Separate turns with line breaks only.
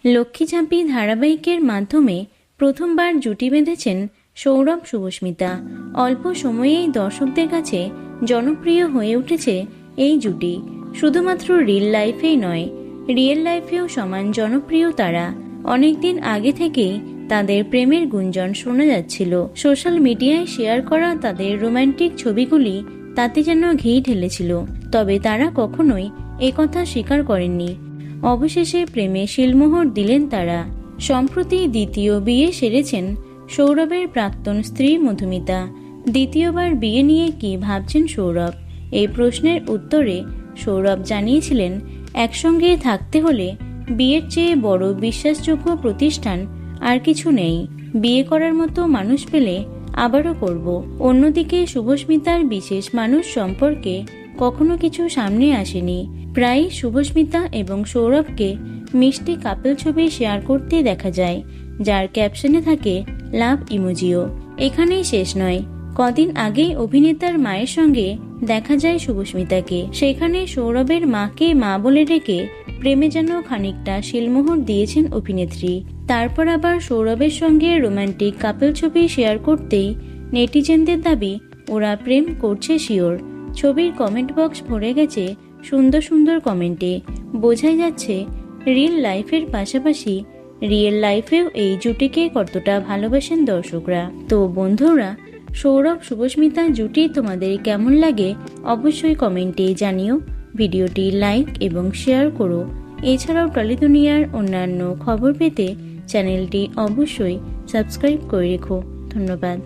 লক্ষ্মীঝাঁপি ধারাবাহিকের মাধ্যমে প্রথমবার জুটি বেঁধেছেন সৌরভ শুভস্মিতা। অল্প সময়েই দর্শকদের কাছে জনপ্রিয় হয়ে উঠেছে এই জুটি। শুধুমাত্র রিল লাইফেই নয়, রিয়েল লাইফেও সমান জনপ্রিয় তারা। অনেকদিন আগে থেকেই তাদের প্রেমের গুঞ্জন শোনা যাচ্ছিল। সোশ্যাল মিডিয়ায় শেয়ার করা তাদের রোমান্টিক ছবিগুলি তাতে যেন ঘি ঢেলেছিল। তবে তারা কখনোই একথা স্বীকার করেননি। অবশেষে প্রেমে শিলমোহর দিলেন তারা। সম্প্রতি দ্বিতীয় বিয়ে সেরেছেন সৌরভের প্রাক্তন স্ত্রী মধুমিতা। দ্বিতীয়বার বিয়ে নিয়ে কি ভাবছেন সৌরভ? এই প্রশ্নের উত্তরে সৌরভ জানিয়েছিলেন, একসঙ্গে থাকতে হলে বিয়ের চেয়ে বড় বিশ্বাসযোগ্য প্রতিষ্ঠান আর কিছু নেই। বিয়ে করার মতো মানুষ পেলে আবারও করব। অন্যদিকে শুভস্মিতার বিশেষ মানুষ সম্পর্কে কখনো কিছু সামনে আসেনি। প্রায়ই শুভস্মিতা এবং সৌরভকে মিষ্টি কাপল ছবি শেয়ার করতে দেখা যায়, যার ক্যাপশনে থাকে লাভ ইমোজিও। এখানেই শেষ নয়, কদিন আগেই অভিনেতার মায়ের সঙ্গে দেখা যায় শুভস্মিতাকে। সেখানে সৌরভের মাকে মা বলে ডেকে প্রেমে যেন খানিকটা শিলমোহর দিয়েছেন অভিনেত্রী। তারপর আবার সৌরভের সঙ্গে রোমান্টিক কাপল ছবি শেয়ার করতেই নেটিজেনদের দাবি ওরা প্রেম করছে শিওর। ছবির কমেন্ট বক্স ভরে গেছে সুন্দর সুন্দর কমেন্টে। বোঝাই যাচ্ছে রিয়েল লাইফের পাশাপাশি রিয়েল লাইফেও এই জুটিকে কতটা ভালোবাসেন দর্শকরা। তো বন্ধুরা, সৌরভ শুভস্মিতা জুটি তোমাদের কেমন লাগে অবশ্যই কমেন্টে জানিও। ভিডিওটি লাইক এবং শেয়ার করো। এছাড়াও টলি দুনিয়ার অন্যান্য খবর পেতে চ্যানেলটি অবশ্যই সাবস্ক্রাইব করে রেখো। ধন্যবাদ।